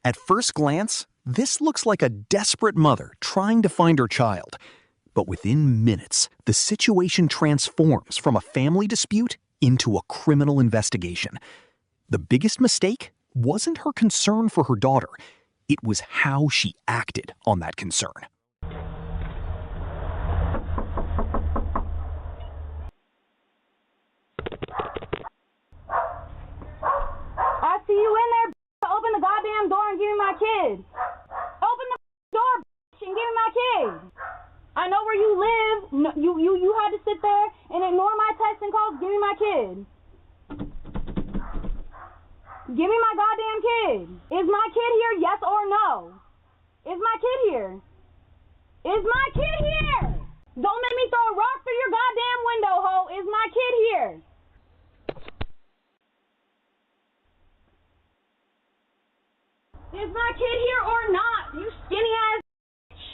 At first glance, this looks like a desperate mother trying to find her child. But within minutes, the situation transforms from a family dispute into a criminal investigation. The biggest mistake wasn't her concern for her daughter. It was how she acted on that concern. I see you in there. Open the goddamn door and give me my kid. Open the door and give me my kid. I know where you live. No, you had to sit there and ignore my texts and calls. Give me my kid. Give me my goddamn kid. Is my kid here? Yes or no? Is my kid here? Is my kid here? Don't make me throw a rock through your goddamn window, ho. Is my kid here? Is my kid here or not? You skinny ass bitch.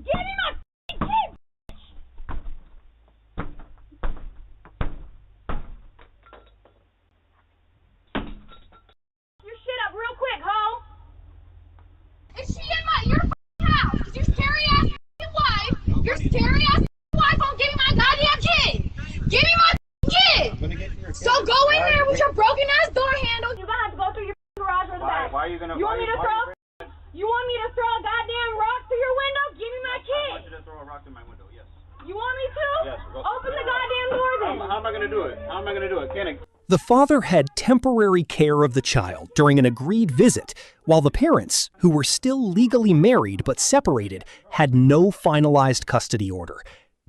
Give me my kid, bitch. Your shit up real quick, ho. Is she in your house? Cause your scary ass wife, your scary ass wife won't give me my goddamn kid. Give me my kid! So go in there with your broken ass door handle. You're gonna have to go through your garage or the back. Why are you gonna? You want me to throw? You want me to throw a goddamn rock through your window? Give me my I kid. want you to throw a rock through my window. Yes. You want me to? Yes. Open the goddamn door then. How am I gonna do it? How am I gonna do it? Can I? The father had temporary care of the child during an agreed visit, while the parents, who were still legally married but separated, had no finalized custody order.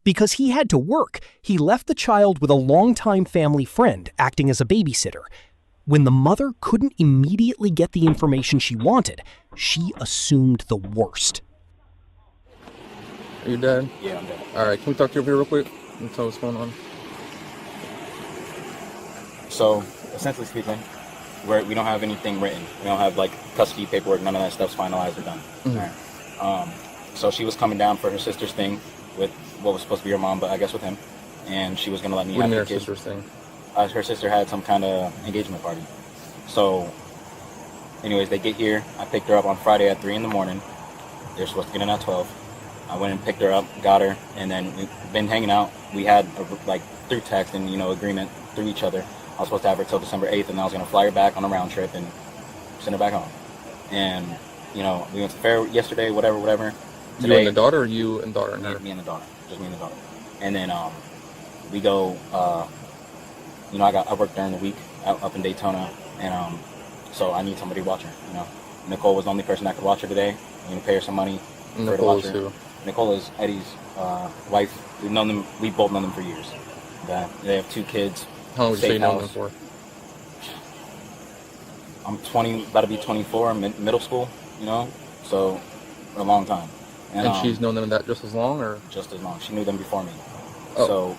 Because he had to work, he left the child with a longtime family friend acting as a babysitter. When the mother couldn't immediately get the information she wanted, she assumed the worst. Are you dead? Yeah, I'm dead. All right, can we talk to you over here real quick and tell what's going on? So, essentially speaking, we don't have anything written. We don't have like custody paperwork. None of that stuff's finalized or done. Mm-hmm. All right. So she was coming down for her sister's thing with what was supposed to be her mom, but I guess with him, and she was gonna let me have the kid. Sister's thing? Her sister had some kind of engagement party. So, anyways, they get here. I picked her up on Friday at 3 in the morning. They're supposed to get in at 12. I went and picked her up, got her, and then we've been hanging out. We had through text and agreement through each other. I was supposed to have her till December 8th, and I was gonna fly her back on a round trip and send her back home. And we went to the fair yesterday, whatever. Today, You and the daughter, or you and daughter and her? Me and the daughter. Just me and the daughter. And then we go, I work during the week up in Daytona, and so I need somebody to watch her, Nicole was the only person that could watch her today. I'm going to pay her some money for her to watch her. Who? Nicole is Eddie's wife. We've both known them for years. They have 2 kids. How long would you say you know them for? I'm 20, about to be 24, middle school, so for a long time. And she's known them that just as long, or? Just as long. She knew them before me. Oh. So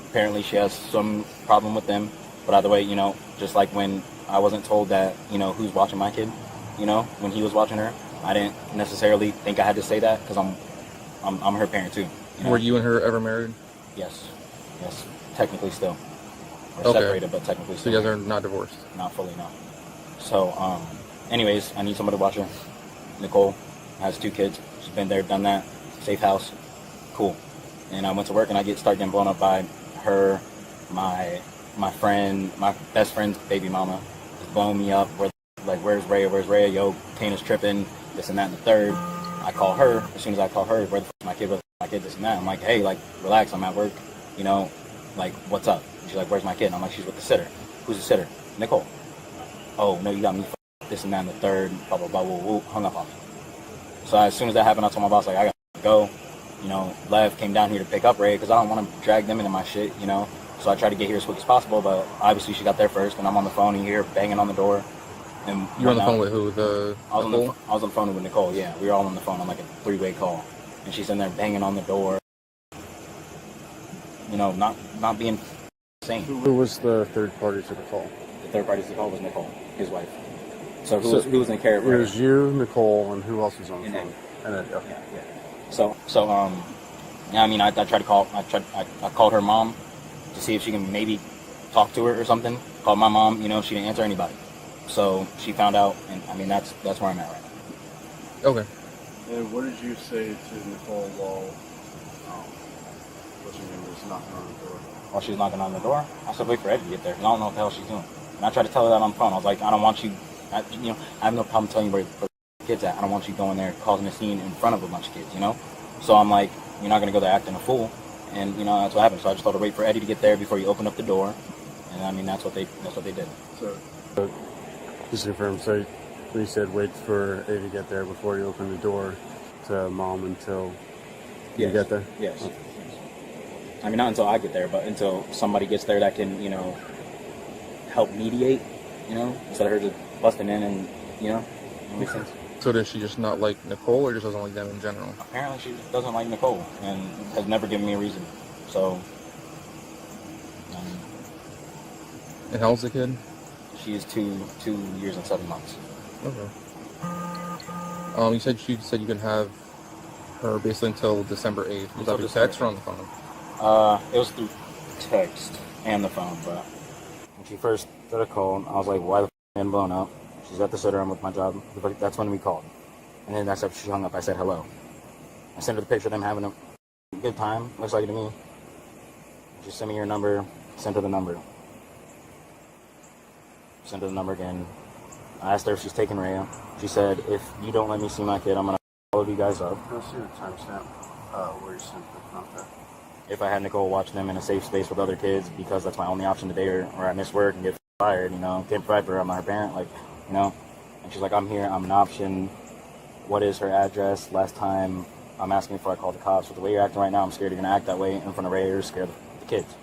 apparently she has some problem with them. But either way, just like when I wasn't told that, who's watching my kid, when he was watching her, I didn't necessarily think I had to say that because I'm her parent too. Were you and her ever married? Yes, technically still. We're Okay. separated, but technically So still. you guys are not divorced? Not fully, no. So, anyways, I need somebody to watch her. Nicole has 2 kids. She's been there, done that. Safe house. Cool. And I went to work and I start getting blown up by her, my friend, my best friend's baby mama is blowing me up. Where's Rhea? Yo, Kana's tripping, this and that and the third. I call her. As soon as I call her, where the f*** is my kid? Where's my kid? This and that. I'm like, hey, relax. I'm at work. What's up? She's like, where's my kid? And I'm like, she's with the sitter. Who's the sitter? Nicole. Oh, no, you got me this and that and the third. Blah, blah, blah, woo, woo. Hung up on me. So as soon as that happened, I told my boss, I got to go. Lev came down here to pick up Ray because I don't want to drag them into my shit, So I tried to get here as quick as possible, but obviously she got there first, and I'm on the phone and here banging on the door. And you were on the phone with who? I was on the phone with Nicole, yeah. We were all on the phone on like a 3-way call. And she's in there banging on the door. Not being insane. Who was the third party to the call? The third party to the call was Nicole, his wife. So who was in care of her? It was you, Nicole, and who else was on the phone? And then, yeah. So I tried to call. I called her mom, to see if she can maybe talk to her or something. Called my mom, she didn't answer anybody. So she found out, and I mean, that's where I'm at right now. Okay. And what did you say to Nicole while what's her name was knocking on the door? While she was knocking on the door, I said, wait for Ed to get there, because I don't know what the hell she's doing. And I tried to tell her that on the phone. I was like, I don't want you, I have no problem telling you where the kids at. I don't want you going there causing a scene in front of a bunch of kids, So I'm like, you're not going to go there acting a fool. And, that's what happened. So I just told her, wait for Eddie to get there before you open up the door. And I mean, that's what they did. So just to confirm, so you said wait for Eddie to get there before you open the door to mom until you get there? Yes. Okay. I mean, not until I get there, but until somebody gets there that can, help mediate, instead of her just busting in and, it makes sense. So does she just not like Nicole, or just doesn't like them in general? Apparently she doesn't like Nicole and has never given me a reason. So, And how old's the kid? she is 2 years and 7 months. Okay. You said you can have her basically until December 8th. Was that through text or on the phone? It was through text and the phone, but when she first got a call, I was like, why the f*** been blown up? She's at the sitter, I'm with my job. That's when we called. And then that's after she hung up, I said hello. I sent her the picture of them having a good time, looks like it to me. Just send me your number, send her the number. Send her the number again. I asked her if she's taking Rhea. She said, if you don't let me see my kid, I'm going to follow you guys up. I'll see the timestamp where you sent the contact. If I had Nicole watch them in a safe space with other kids, because that's my only option today, or I miss work and get fired, can't provide for her, I'm not her parent, and she's like, I'm here, I'm an option. What is her address? Last time I'm asking before I call the cops. With the way you're acting right now, I'm scared you're going to act that way in front of Rhea or scare the kids.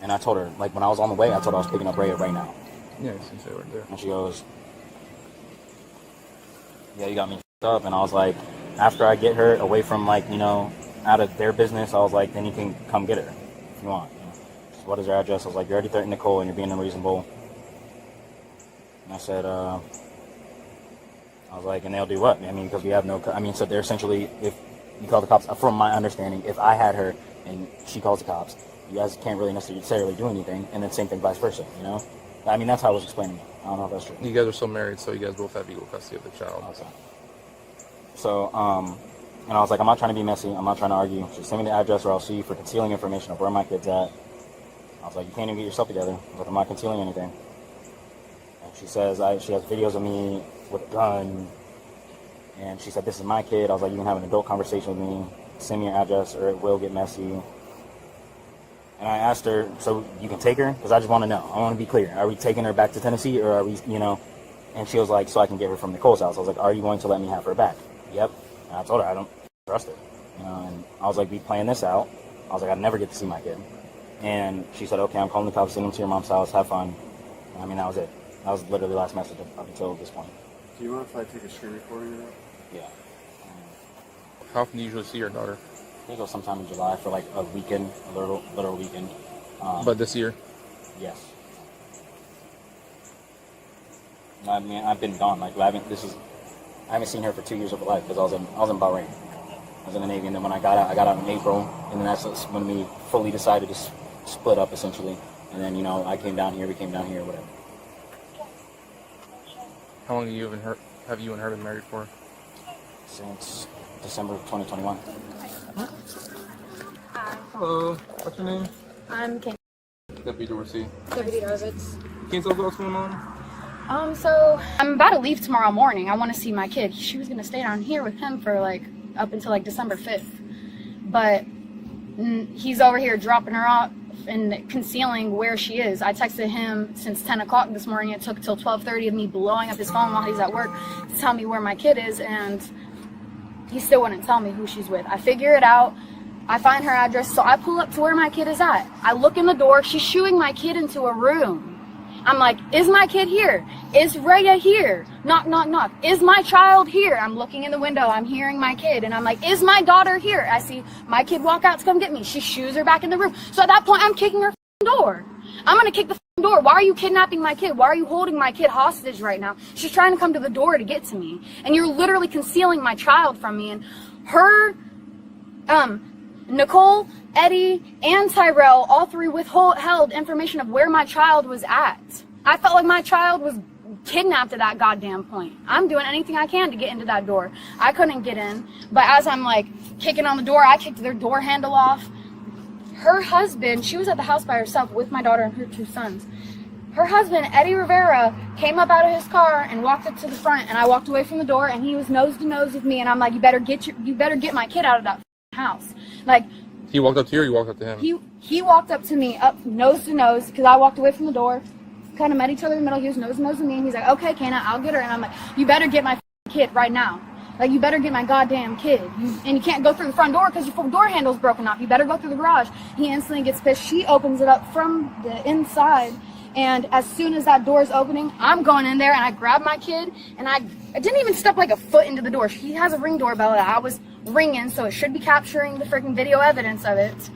And I told her, when I was on the way, I told her I was picking up Rhea right now. Yeah, I see it right there. And she goes, yeah, you got me f***ed up. And I was like, after I get her away from, out of their business, I was like, then you can come get her if you want. So what is her address? I was like, you already threatened Nicole and you're being unreasonable. And I said, I was like, and they'll do what? I mean, because we have so they're essentially, if you call the cops, from my understanding, if I had her and she calls the cops, you guys can't really necessarily do anything, and then same thing vice versa, I mean, that's how I was explaining it. I don't know if that's true. You guys are still married, so you guys both have equal custody of the child. Okay. So, and I was like, I'm not trying to be messy. I'm not trying to argue. Just send me the address or I'll sue you for concealing information of where my kid's at. I was like, you can't even get yourself together. I was like, I'm not concealing anything. And she says, she has videos of me with a gun. And she said, this is my kid. I was like, you can have an adult conversation with me. Send me your address or it will get messy. And I asked her, so you can take her? Because I just want to know. I want to be clear. Are we taking her back to Tennessee or are we, And she was like, so I can get her from Nicole's house. I was like, are you going to let me have her back? Yep. And I told her I don't trust her. And I was like, we playing this out. I was like, I'd never get to see my kid. And she said, okay, I'm calling the cops, send them to your mom's house, have fun. And I mean, that was it. That was literally the last message up until this point. Do you mind if I take a screen recording of that? Yeah. How often do you usually see your daughter? I think it was sometime in July for a weekend, a literal weekend. But this year? Yes. I mean, I've been gone. I haven't seen her for 2 years of her life because I was in Bahrain. I was in the Navy, and then when I got out in April, and then that's when we fully decided to split up essentially. And then I came down here, we came down here, whatever. How long have you and her been married for? Since December of 2021. Hi, Hello. What's your name? I'm Kate. Deputy Dorsey. Deputy Darvitz. Can you tell us what's going on? So I'm about to leave tomorrow morning. I want to see my kid. She was gonna stay down here with him for up until December 5th, but he's over here dropping her off and concealing where she is. I texted him since 10 o'clock this morning. It took till 12:30 of me blowing up his phone while he's at work to tell me where my kid is, and he still wouldn't tell me who she's with. I figure it out. I find her address, so I pull up to where my kid is at. I look in the door. She's shooing my kid into a room. I'm like, is my kid here? Is Rhea here? Knock, knock, knock. Is my child here? I'm looking in the window. I'm hearing my kid. And I'm like, is my daughter here? I see my kid walk out to come get me. She shoos her back in the room. So at that point, I'm kicking her door. I'm going to kick the door. Why are you kidnapping my kid? Why are you holding my kid hostage right now? She's trying to come to the door to get to me. And you're literally concealing my child from me. And her, Nicole, Eddie, and Tyrell, all three withheld information of where my child was at. I felt like my child was kidnapped at that goddamn point. I'm doing anything I can to get into that door. I couldn't get in, but as I'm like kicking on the door, I kicked their door handle off. Her husband, she was at the house by herself with my daughter and her 2 sons. Her husband, Eddie Rivera, came up out of his car and walked up to the front, and I walked away from the door, and he was nose to nose with me, and I'm like, you better get my kid out of that house. Like, he walked up to you, or you walked up to him? He walked up to me, up nose to nose, because I walked away from the door, kind of met each other in the middle. He was nose to nose with me, and he's like, okay, Kana, I'll get her. And I'm like, you better get my kid right now. Like, you better get my goddamn kid. And you can't go through the front door because your door handle's broken off. You better go through the garage. He instantly gets pissed. She opens it up from the inside. And as soon as that door is opening, I'm going in there, and I grab my kid, and I didn't even step like a foot into the door. He has a Ring doorbell that I was ringing, so it should be capturing the freaking video evidence of it.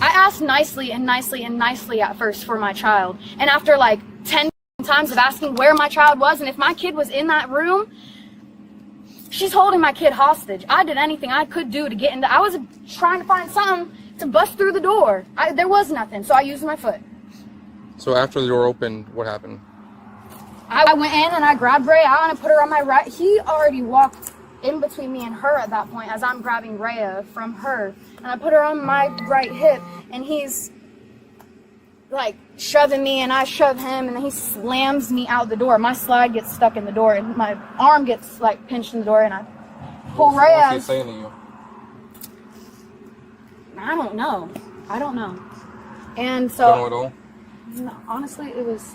I asked nicely and nicely and nicely at first for my child. And after like 10 times of asking where my child was and if my kid was in that room, she's holding my kid hostage. I did anything I could do to get into. I was trying to find something to bust through the door. There was nothing, so I used my foot. So after the door opened, what happened? I went in and I grabbed Rhea and I put her on my right. He already walked in between me and her at that point as I'm grabbing Rhea from her. And I put her on my right hip, and he's like shoving me, and I shove him, and then he slams me out the door. My slide gets stuck in the door, and my arm gets like pinched in the door, and I pull Rhea. What's he saying to you? I don't know. And so, Don't know at all? No, honestly, it was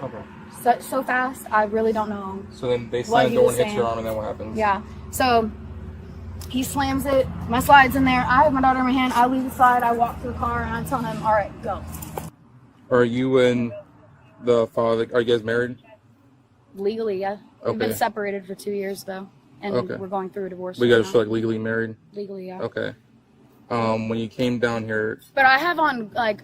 okay. so fast. I really don't know. So then they slam the door and hit your arm, and then what happens? Yeah. So he slams it. My slide's in there. I have my daughter in my hand. I leave the slide. I walk to the car, and I tell him, "All right, go." Are you and the father? Are you guys married? Legally, yeah. We've been separated for 2 years though, and we're going through a divorce. We guys are like legally married. Legally, yeah. Okay. When you came down here. But I have on like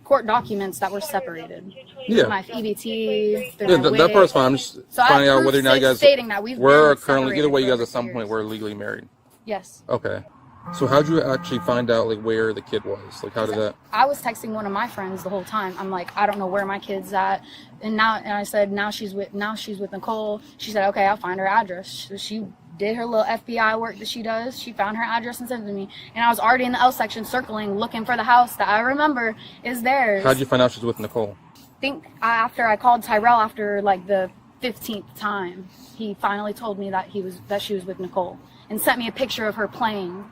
court documents that were separated. Yeah. My EBT. Yeah, that part's fine. I'm just finding out whether or not you guys stating that we're currently either way. You guys at some point were legally married. Yes. Okay. So how did you actually find out like where the kid was? Like how did that? I was texting one of my friends the whole time. I'm like, I don't know where my kid's at, and I said now she's with Nicole. She said, okay, I'll find her address. She did her little FBI work that she does. She found her address and sent it to me, and I was already in the L section circling, looking for the house that I remember is theirs. How did you find out she's with Nicole? I think after I called Tyrell after like the 15th time, he finally told me that she was with Nicole and sent me a picture of her playing.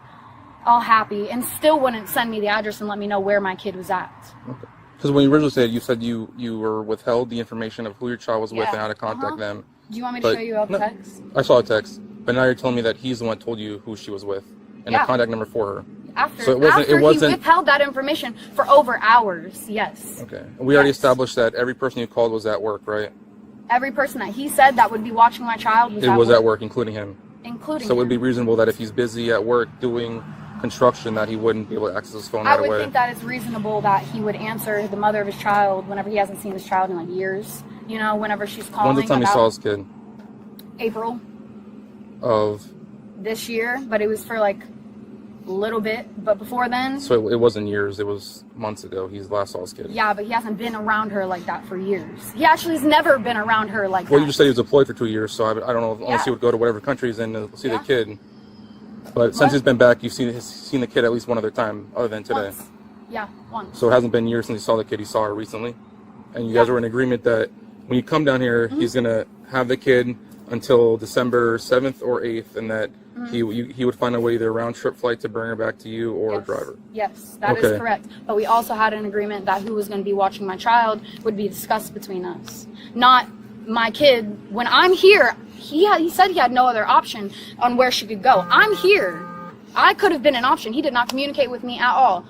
All happy, and still wouldn't send me the address and let me know where my kid was at. Okay. Because when you originally said you were withheld the information of who your child was with and how to contact them. Do you want me to show you a text? I saw a text, but now you're telling me that he's the one that told you who she was with and the contact number for her. After he withheld that information for over hours, yes. Okay. And we already established that every person you called was at work, right? Every person that he said that would be watching my child was at work, including him. Including So it would be reasonable that if he's busy at work doing construction that he wouldn't be able to access his phone right away. I would think that it's reasonable that he would answer the mother of his child whenever he hasn't seen his child in like years. You know, whenever she's calling. When's the time he saw his kid? April. Of? This year, but it was for like a little bit. But before then. So it wasn't years, it was months ago. He's last saw his kid. Yeah, but he hasn't been around her like that for years. He actually has never been around her like that. Well, you just said he was deployed for 2 years, so I don't know unless he would go to whatever country he's in to see the kid. But since he's been back, you've seen the kid at least one other time, other than today. Once. Yeah, once. So it hasn't been years since he saw the kid. He saw her recently, and you guys were in agreement that when you come down here, he's gonna have the kid until December 7th or 8th, and that he would find a way, either a round trip flight to bring her back to you or a driver. Yes, that is correct. But we also had an agreement that who was going to be watching my child would be discussed between us, not my kid. When I'm here, he said he had no other option on where she could go. I'm here. I could have been an option. He did not communicate with me at all.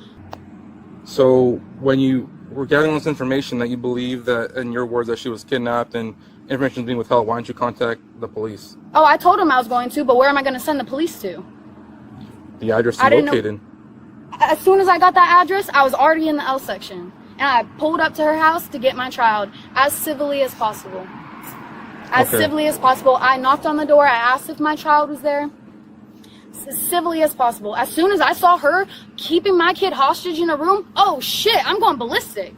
So when you were gathering this information that you believe that, in your words, that she was kidnapped and information is being withheld, why didn't you contact the police? Oh, I told him I was going to, but where am I going to send the police to? The address is located. As soon as I got that address, I was already in the L section. And I pulled up to her house to get my child as civilly as possible. As civilly as possible. I knocked on the door. I asked if my child was there. as civilly as possible. As soon as I saw her keeping my kid hostage in a room, oh shit, I'm going ballistic.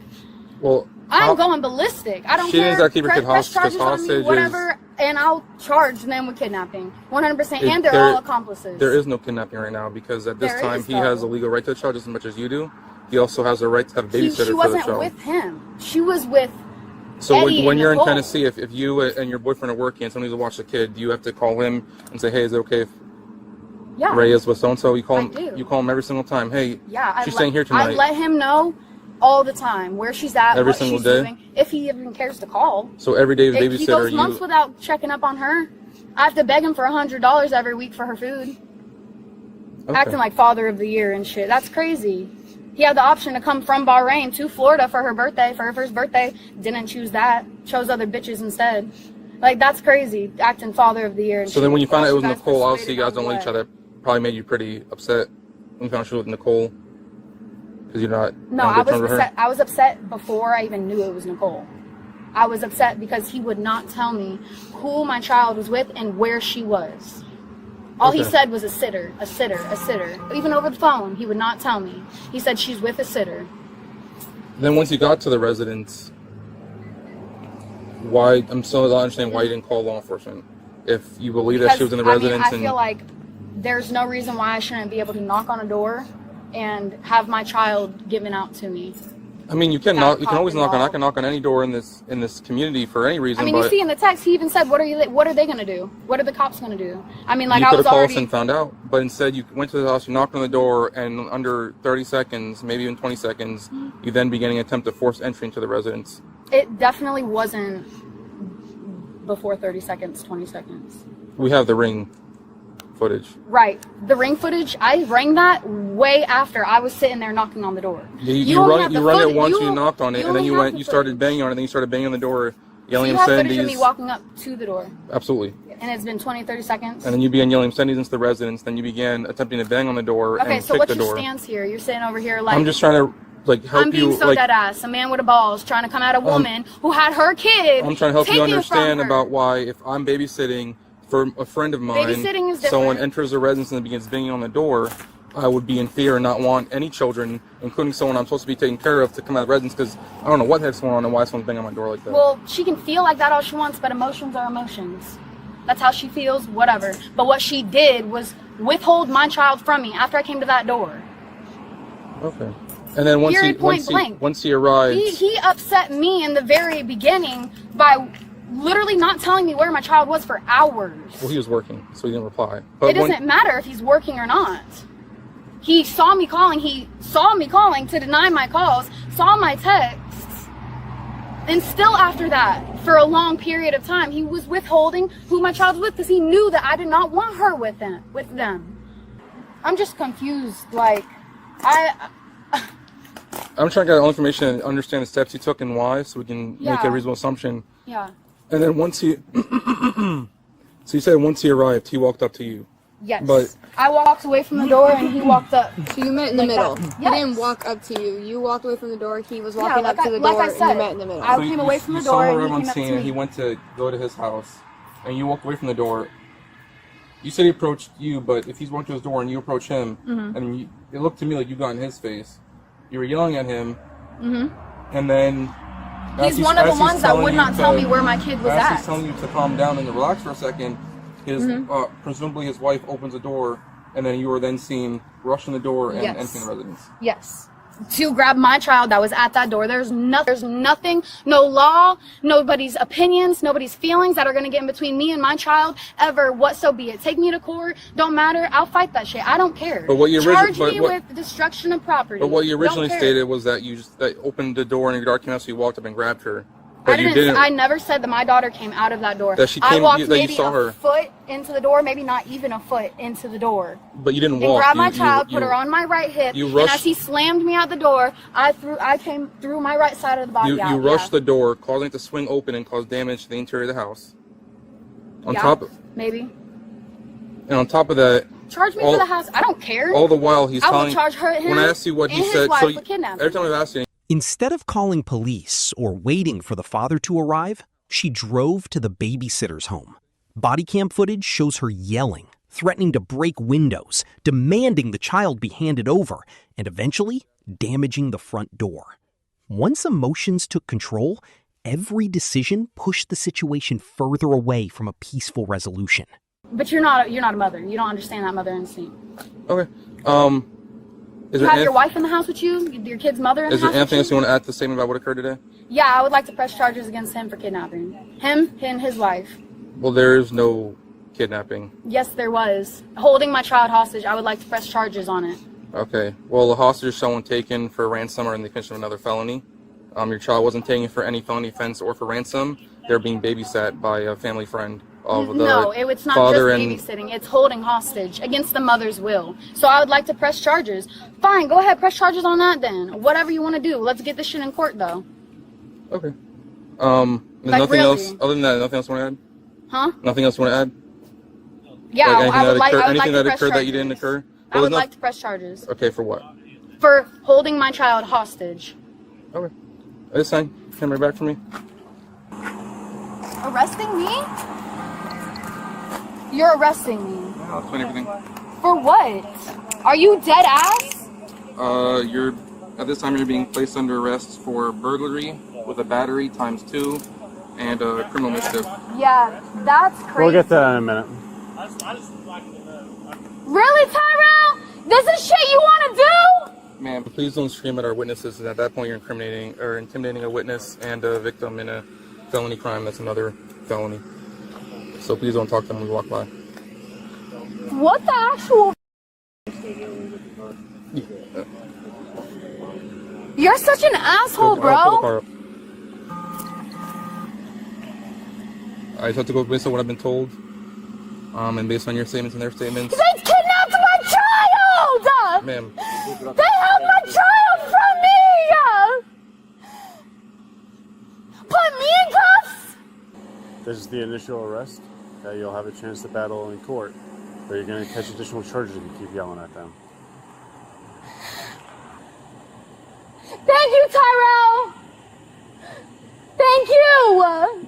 Well, I'm going ballistic. I don't she care. didn't keep her kid Press hostage. charges on me, whatever, and I'll charge them with kidnapping. 100%, and they're all accomplices. There is no kidnapping right now because at this time he has a legal right to the child just as much as you do. He also has a right to have a babysitter for the child. She wasn't with him. She was with So Eddie when you're in Nicole. Tennessee, if you and your boyfriend are working and somebody needs to watch the kid, do you have to call him and say, hey, is it okay if Ray is with so-and-so? You call him. You call him every single time. Hey, she's staying here tonight. I let him know all the time where she's at, every what single she's day? doing, if he even cares to call. So every day the babysitter, He goes months without checking up on her. I have to beg him for $100 every week for her food. Okay. Acting like father of the year and shit. That's crazy. He had the option to come from Bahrain to Florida for her birthday, for her first birthday. Didn't choose that. Chose other bitches instead. Like, that's crazy. Acting father of the year. And So then when you found out it was guys Nicole, obviously persuaded you guys on don't like each what? other. Probably made you pretty upset when you found out she was with Nicole. Because you're not. No, I was upset. I was upset before I even knew it was Nicole. I was upset because he would not tell me who my child was with and where she was. All he said was a sitter, a sitter, a sitter. Even over the phone, he would not tell me. He said she's with a sitter. Then once you got to the residence, why? I'm still not understanding why you didn't call law enforcement. If you believe that she was in the residence, I feel like there's no reason why I shouldn't be able to knock on a door and have my child given out to me. I mean, you can knock. You can always knock on. I can knock on any door in this community for any reason. I mean, but you see in the text, he even said, "What are they gonna do? What are the cops gonna do?" I mean, like you I could was have called already. us and found out, but instead you went to the house, you knocked on the door, and under 30 seconds, maybe even 20 seconds, you then began an attempt to force entry into the residence. It definitely wasn't before 30 seconds, 20 seconds. We have the ring footage. Right. The ring footage, I rang that way after I was sitting there knocking on the door. You run it once, you knocked on it, and then you started banging on it, and then you started banging on the door, yelling so you have obscenities. footage of me walking up to the door. Absolutely. And it's been 20, 30 seconds. And then you began yelling obscenities into the residence, then you began attempting to bang on the door and Okay, so kick what's the door. your stance here? You're sitting over here like... I'm just trying to help I'm being you. so dead ass. A man with a balls trying to come at a woman who had her kid. I'm trying to help you understand from her. about why if I'm babysitting for a friend of mine, Babysitting is different. someone enters the residence and begins banging on the door, I would be in fear and not want any children, including someone I'm supposed to be taking care of, to come out of the residence because I don't know what the heck's going on and why someone's banging on my door like that. Well, she can feel like that all she wants, but emotions are emotions. That's how she feels, whatever. But what she did was withhold my child from me after I came to that door. Okay. And then once he arrived, he upset me in the very beginning by literally not telling me where my child was for hours. well, he was working, so he didn't reply. But It doesn't matter if he's working or not. He saw me calling. He saw me calling to deny my calls, saw my texts, and still after that, for a long period of time, he was withholding who my child was with because he knew that I did not want her with them. I'm just confused. Like, I'm trying to get all information and understand the steps he took and why, so we can make a reasonable assumption. Yeah. And then once he, so you said once he arrived, he walked up to you. Yes. But I walked away from the door and he walked up. So you met in the middle. Yes. He didn't walk up to you. You walked away from the door. He was walking like up to the like door, I and said, you met in the middle. I came away from the door and he came up to me. And he went to go to his house, and you walked away from the door. You said he approached you, but if he's walking to his door and you approach him, and it looked to me like you got in his face. You were yelling at him, and then He's one of the ones that would not tell me where my kid was at. He's telling you to calm down and to relax for a second. Presumably his wife opens the door, and then you were then seen rushing the door and entering the residence. Yes. To grab my child that was at that door. There's nothing, no law, nobody's opinions, nobody's feelings that are going to get in between me and my child ever, what so be it. Take me to court, don't matter, I'll fight that shit. I don't care. But what you Charge me with destruction of property. But what you originally Don't care. stated was that you just opened the door and your daughter came out, so you walked up and grabbed her. But you didn't. I never said that my daughter came out of that door. That she I came- walked that you maybe saw her. a foot into the door, maybe not even a foot into the door. But you didn't And walk. grabbed my child, put her on my right hip, you and rushed- as he slammed me out the door, I came through my right side of the body out. You rushed the door, causing it to swing open and cause damage to the interior of the house. Maybe. And on top of that, Charge me for the house. I don't care. all the while he's I will telling. charge her, him when I asked you what he and his said, wife so for kidnapping. every time I've asked you, Instead of calling police or waiting for the father to arrive, she drove to the babysitter's home. Bodycam footage shows her yelling, threatening to break windows, demanding the child be handed over, and eventually damaging the front door. Once emotions took control, every decision pushed the situation further away from a peaceful resolution. But you're not a mother. You don't understand that mother instinct. Okay. You have your wife in the house with you? Your kid's mother in the house? Is there anything else you want to add to the statement about what occurred today? Yeah, I would like to press charges against him for kidnapping. Him and his wife. Well, there is no kidnapping. Yes, there was. Holding my child hostage, I would like to press charges on it. Okay. Well, the hostage is someone taken for ransom or in the commission of another felony. Your child wasn't taken for any felony offense or for ransom. They're being babysat by a family friend of the No, it's not father just babysitting. It's holding hostage against the mother's will. So I would like to press charges. Fine, go ahead, press charges on that then. Whatever you want to do. Let's get this shit in court, though. Okay. Like, nothing really? else other than that. Nothing else you want to add? Huh? Nothing else you want to add? Yeah, Like I would like anything to that press occurred that charges. you didn't occur? I would like to press charges. Okay, for what? For holding my child hostage. Okay. This time, camera back for me. Arresting me? You're arresting me. I'll explain everything. For what? Are you dead ass? At this time you're being placed under arrest for burglary with a battery ×2 and criminal mischief. Yeah, that's crazy. We'll get to that in a minute. Really, Tyrell? This is shit you want to do? Ma'am, please don't scream at our witnesses. At that point, you're incriminating or intimidating a witness and a victim in a felony crime. That's another felony. So please don't talk to them when we walk by. What the actual? You're such an asshole, Pull the car bro. up. I just have to go based on what I've been told, and based on your statements and their statements. They kidnapped my child! Ma'am. They held my child from me! Put me in cuffs! This is the initial arrest that you'll have a chance to battle in court, but you're going to catch additional charges if you keep yelling at them. Thank you, Tyrell! Thank you!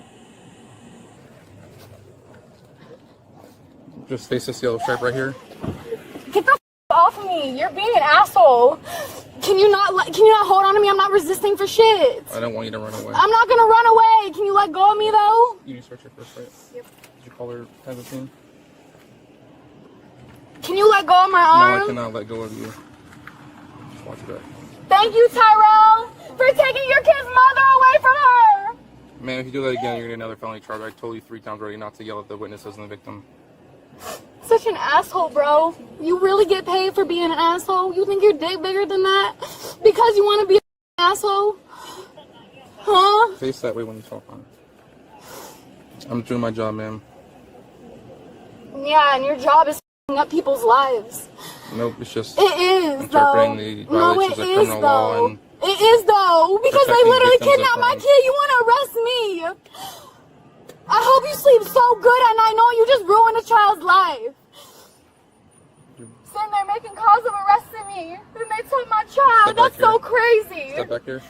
Just face this yellow stripe right here. Get the off of me! You're being an asshole. Can you not hold on to me? I'm not resisting for shit. I don't want you to run away. I'm not gonna run away. Can you let go of me though? You need to search her first, right? Yep. Did you call her 1015? Can you let go of my arm? No, I cannot let go of you. Just watch it back. Thank you, Tyrell, for taking your kid's mother away from her. Man, if you do that again, you're gonna get another felony charge. I told you 3 times already not to yell at the witnesses and the victim. Such an asshole, bro. You really get paid for being an asshole? You think your dick bigger than that? Because you want to be an asshole? Huh? Face that way when you talk on it. I'm doing my job, ma'am. Yeah, and your job is f***ing up people's lives. Nope, it's just It is, interpreting though. the No, violations it of is, criminal law though. and It is, though. Because they protecting literally victims of kidnapped my crime. kid. You want to arrest me? I hope you sleep so good at night knowing you just ruined a child's life. Sitting there making calls of arresting me. And they took my child. Step back That's so here. crazy. Step back here.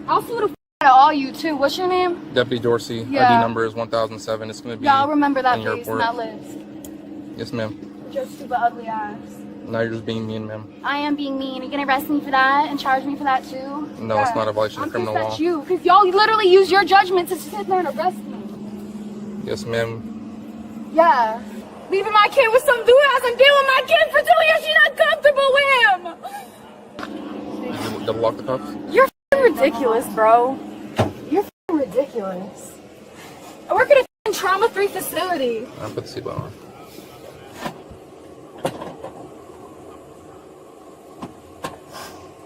I'll sue the f*** out of all you, too. What's your name? Deputy Dorsey. Yeah. ID number is 1007. It's going to be Yeah, I'll remember that in your face and report. that list. Yes, ma'am. Your stupid ugly ass. Now you're just being mean, ma'am. I am being mean. Are you gonna arrest me for that and charge me for that too? No, it's not a violation of criminal law. That's you, because y'all literally use your judgment to sit there and arrest me. Yes, ma'am. Yeah. Leaving my kid with some dude hasn't been with my kid for 2 years. She's not comfortable with him. Did you double lock the cuffs? You're f***ing ridiculous, bro. You're f***ing ridiculous. I work at a f***ing trauma-free facility. I'll put the seatbelt on.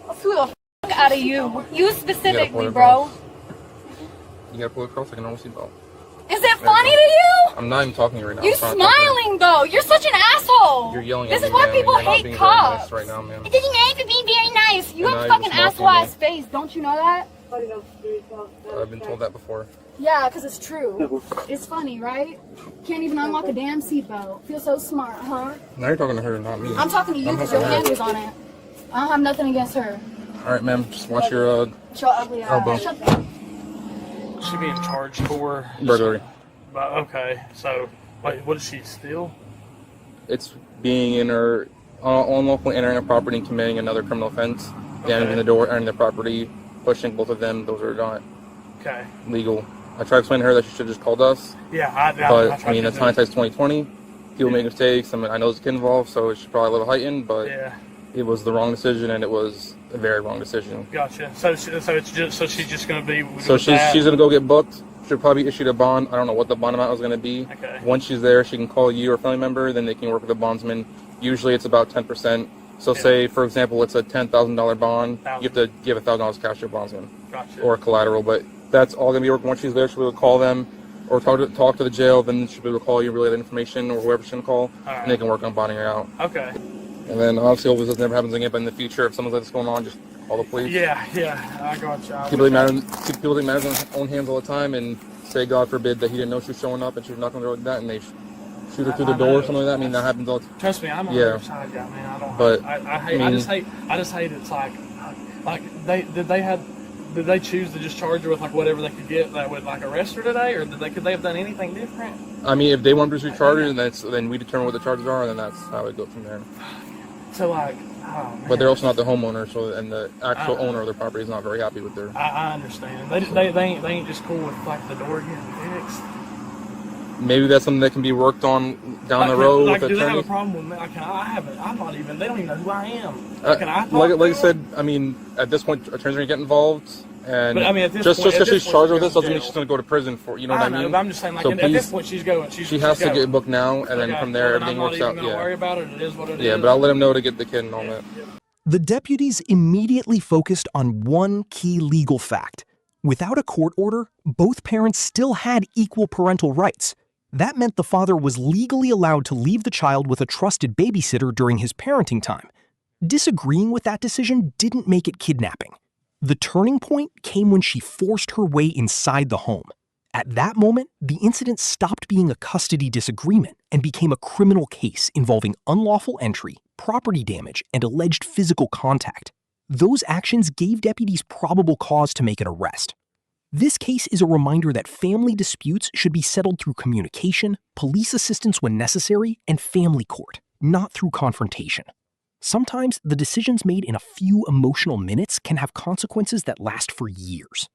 I'll sue the f*** out of you. You specifically, pull it bro. across. You gotta pull it across like a normal seatbelt. Is it funny to you? I'm not even talking to you right now. You I'm trying to talk to you. smiling though. You're such an asshole. You're yelling This at is me, why ma'am, people and you're not hate being very nice cops. right now, ma'am. It doesn't mean to be very nice. You And have a now fucking you're just asshole mocking ass face. Don't you know that? I've been told that before. Yeah, because it's true. It's funny, right? Can't even unlock a damn seatbelt. Feel so smart, huh? Now you're talking to her, not me. I'm talking to you because your hand was on it. I don't have nothing against her. All right, ma'am. Just watch your Show ugly ass. elbow. Shut the Should be in charge for burglary. Okay, so wait, what did she steal? It's being in her unlawfully entering a property and committing another criminal offense, damaging the door, entering the property, pushing both of them. Those are not legal. I tried to explain to her that she should have just called us. Yeah, but I mean, it's hindsight's 2020. People make mistakes. I mean, I know there's a kid involved, so it's probably a little heightened, but it was the wrong decision, and it was a very wrong decision. Gotcha. So she's just going to be. So she's going to go get booked. She'll probably issue a bond. I don't know what the bond amount is going to be. Okay. Once she's there, she can call you or a family member. Then they can work with the bondsman. Usually, it's about 10%. So, say for example, it's a $10,000 bond. You have to give $1,000 cash to a bondsman or collateral. But that's all going to be working. Once she's there, she'll be able to call them or talk to the jail. Then she'll be able to call you, relay that information, or whoever she's going to call, and they can work on bonding her out. Okay. And then obviously, hopefully this never happens again. But in the future, if something like this going on, just call the police. Yeah, I got you. People take matters in their own hands all the time, and say, God forbid, that he didn't know she was showing up and she was knocking on the door like that, and they shoot her through the door or something like that. I mean, that happens all the time. Trust me, I'm on the other side, man. I don't. But I just hate it's did they choose to just charge her with like whatever they could get that would like arrest her today, or could they have done anything different? I mean, if they want to pursue charges, then we determine what the charges are, and then that's how it goes from there. So like, but they're also not the homeowner, and the actual owner of the property is not very happy with their. I understand. They ain't just cool with like the door getting fixed. Maybe that's something that can be worked on down the road with do attorney. They have a problem with me? Like, I'm not even. They don't even know who I am. Like I said, I mean, at this point, attorneys are gonna get involved. And but I mean, just because she's charged with this doesn't mean she's going to go to prison for, you know what I mean? But I'm just saying, like, so at this point, she's going. She has to get booked now, and then from there, everything works out. I'm not even worry about it. It is what it is. Yeah, but I'll let him know to get the kid and all that. The deputies immediately focused on one key legal fact. Without a court order, both parents still had equal parental rights. That meant the father was legally allowed to leave the child with a trusted babysitter during his parenting time. Disagreeing with that decision didn't make it kidnapping. The turning point came when she forced her way inside the home. At that moment, the incident stopped being a custody disagreement and became a criminal case involving unlawful entry, property damage, and alleged physical contact. Those actions gave deputies probable cause to make an arrest. This case is a reminder that family disputes should be settled through communication, police assistance when necessary, and family court, not through confrontation. Sometimes the decisions made in a few emotional minutes can have consequences that last for years.